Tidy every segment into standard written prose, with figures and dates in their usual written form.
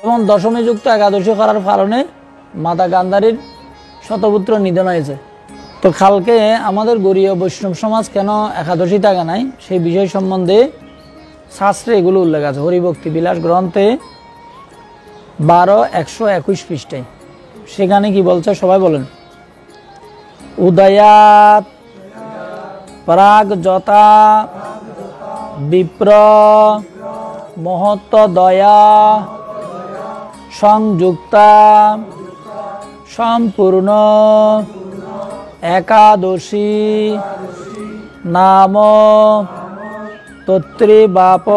এবং দশমী যুক্ত একাদশী করার কারণে মাতা গান্ধারীর শতপুত্র নিধন হয়েছে। তো কালকে আমাদের গৌড়ীয় বৈষ্ণব সমাজ কেন একাদশী থাকে নাই সেই বিষয় সম্বন্ধে শাস্ত্রে এগুলো উল্লেখ আছে। হরিভক্তি বিলাস গ্রন্থে 12-121 পৃষ্ঠায় সেখানে কি বলছে সবাই বলেন। উদয়াত প্রাগ যথা বিপ্র মহত্ব দয়া সংযুক্তা সম্পূর্ণ একাদশী নাম তত্রিবাপ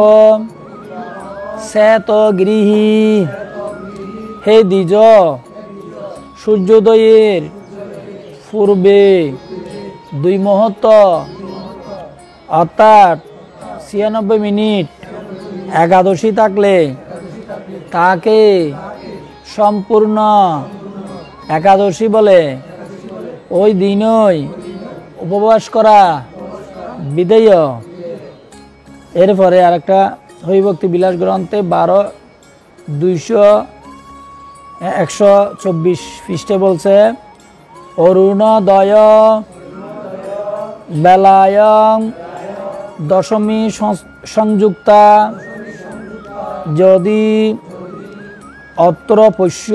শ্বেতগৃহী। হে দ্বিজ, সূর্যোদয়ের পূর্বে 2 মুহূর্ত অর্থাৎ 96 মিনিট একাদশী থাকলে তাকে সম্পূর্ণ একাদশী বলে। ওই দিনই উপবাস করা বিধেয়। এরপরে আরেকটা হরিভক্তি বিলাস গ্রন্থে 12-124 পৃষ্ঠে বলছে অরুণোদয় বেলায়ং দশমী সংযুক্তা যদি অত্র পশ্য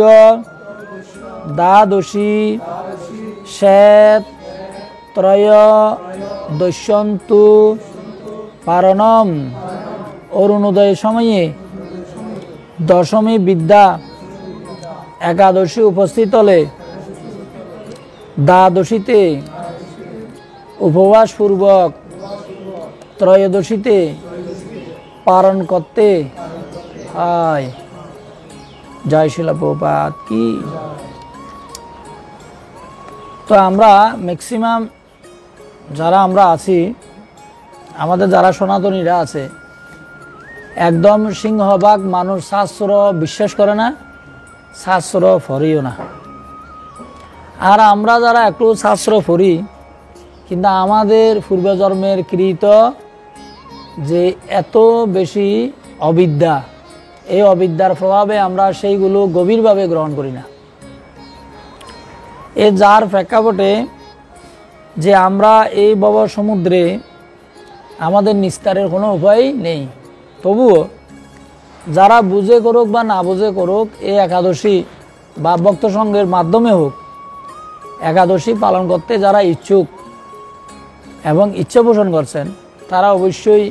দ্বাদশী শ্বেত ত্রয়োদশ্যন্তু পারণম। অরুণোদয় সময়ে দশমী বিদ্যা একাদশী উপস্থিত হলে দ্বাদশীতে উপবাস পূর্বক ত্রয়োদশীতে পালন করতে হয়। জয় শিলা প্রভুপাদ কি। তো আমরা ম্যাক্সিমাম যারা আমরা আছি, আমাদের যারা সনাতনীরা আছে, একদম সিংহভাগ মানুষ শাস্ত্র বিশ্বাস করে না, শাস্ত্র পড়িও না। আর আমরা যারা একটু শাস্ত্র পড়ি, কিন্তু আমাদের পূর্বজন্মের কৃত যে এত বেশি অবিদ্যা, এই অবিদ্যার প্রভাবে আমরা সেইগুলো গভীরভাবে গ্রহণ করি না। এ যার প্রেক্ষাপটে যে আমরা এই ভব সমুদ্রে আমাদের নিস্তারের কোনো উপায় নেই। তবুও যারা বুঝে করুক বা না বুঝে করুক, এই একাদশী বা ভক্ত সঙ্গের মাধ্যমে হোক, একাদশী পালন করতে যারা ইচ্ছুক এবং ইচ্ছা পোষণ করছেন, তারা অবশ্যই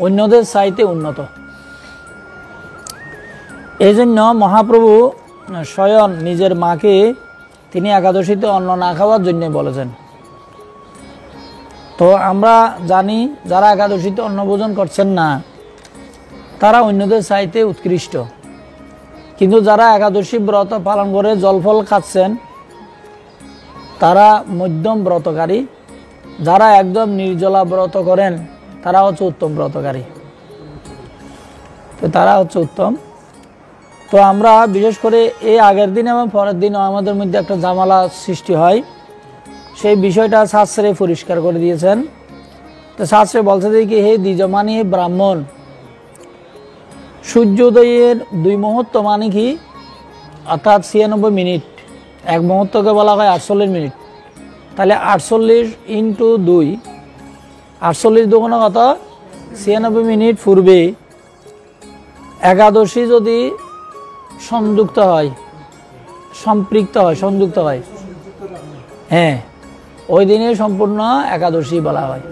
অন্যদের চাইতে উন্নত। এই জন্য মহাপ্রভু স্বয়ং নিজের মাকে তিনি একাদশীতে অন্ন না খাওয়ার জন্য বলেছেন। তো আমরা জানি যারা একাদশীতে অন্ন ভোজন করছেন না তারা অন্যদের চাইতে উৎকৃষ্ট, কিন্তু যারা একাদশী ব্রত পালন করে জলফল খাচ্ছেন তারা মধ্যম ব্রতকারী। যারা একদম নির্জলা ব্রত করেন তারা হচ্ছে উত্তম ব্রতকারী, তো তারা হচ্ছে উত্তম। তো আমরা বিশেষ করে এই আগের দিন এবং পরের দিন আমাদের মধ্যে একটা ঝামেলা সৃষ্টি হয়, সেই বিষয়টা শাস্ত্রে পরিষ্কার করে দিয়েছেন। তো শাস্ত্রে বলছে যে কি, হে দ্বিজমানি ব্রাহ্মণ, সূর্যোদয়ের 2 মুহূর্ত মানে কি, অর্থাৎ 96 মিনিট। 1 মুহূর্তকে বলা হয় 48 মিনিট। তাহলে 48 × 2, 48 দুগুণে কত, 96 মিনিট পূর্বে একাদশী যদি সংযুক্ত হয়, সম্পৃক্ত হয়, সংযুক্ত হয়, হ্যাঁ, ওই দিনে সম্পূর্ণ একাদশী বলা হয়।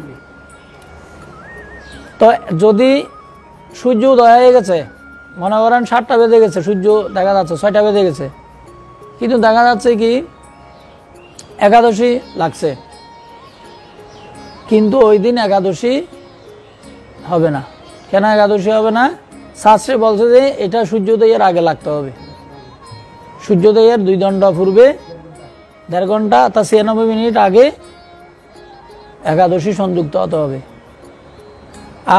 তো যদি সূর্য উদয় হয়ে গেছে, মনে করেন 7টা বেজে গেছে, সূর্য দেখা যাচ্ছে 6টা বেজে গেছে, কিন্তু দেখা যাচ্ছে কি একাদশী লাগছে, কিন্তু ওই দিন একাদশী হবে না। কেন একাদশী হবে না? শাস্ত্রে বলছে যে এটা সূর্যোদয়ের আগে লাগতে হবে। সূর্যোদয়ের 2 ঘন্টা পূর্বে, 1.5 ঘন্টা অর্থাৎ 96 মিনিট আগে একাদশী সংযুক্ত হতে হবে।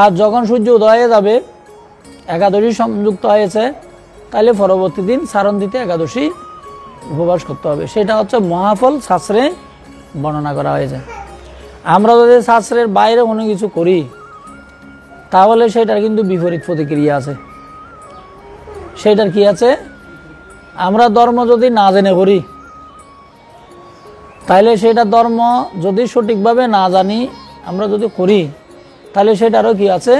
আর যখন সূর্য উদয় হয়ে যাবে, একাদশী সংযুক্ত হয়েছে, তাহলে পরবর্তী দিন সারন্দিতে একাদশী উপবাস করতে হবে। সেটা হচ্ছে মহাফল শাস্ত্রে বর্ণনা করা হয়েছে। আমরা যদি শাস্ত্রের বাইরে কোনো কিছু করি তাহলে সেটার কিন্তু বিপরীত প্রতিক্রিয়া আছে। সেটার কি আছে, আমরা ধর্ম যদি না জেনে করি, তাহলে সেটা ধর্ম যদি সঠিকভাবে না জানি আমরা যদি করি, তাহলে সেটারও কি আছে,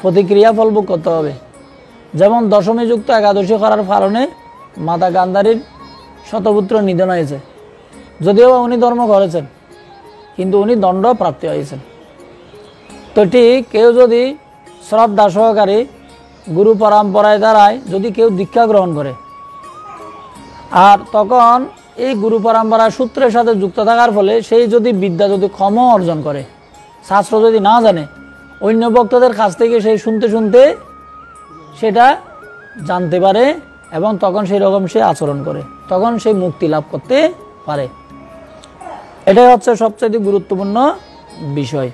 প্রতিক্রিয়া ফল ভোগ করতে হবে। যেমন দশমী যুক্ত একাদশী করার কারণে মাতা গান্ধারীর শতপুত্র নিধন হয়েছে, যদিও উনি ধর্ম করেছেন, কিন্তু উনি দণ্ড প্রাপ্তি হয়েছেন। তো ঠিক কেউ যদি শ্রদ্ধা সহকারে গুরু পরম্পরায় দ্বারায় যদি কেউ দীক্ষা গ্রহণ করে, আর তখন এই গুরু পরম্পরা সূত্রের সাথে যুক্ত থাকার ফলে সেই যদি বিদ্যা যদি কম অর্জন করে, শাস্ত্র যদি না জানে, অন্য ভক্তদের কাছ থেকে সেই শুনতে শুনতে সেটা জানতে পারে এবং তখন সেই রকম সে আচরণ করে, তখন সে মুক্তি লাভ করতে পারে। এটাই হচ্ছে সবচেয়ে গুরুত্বপূর্ণ বিষয়।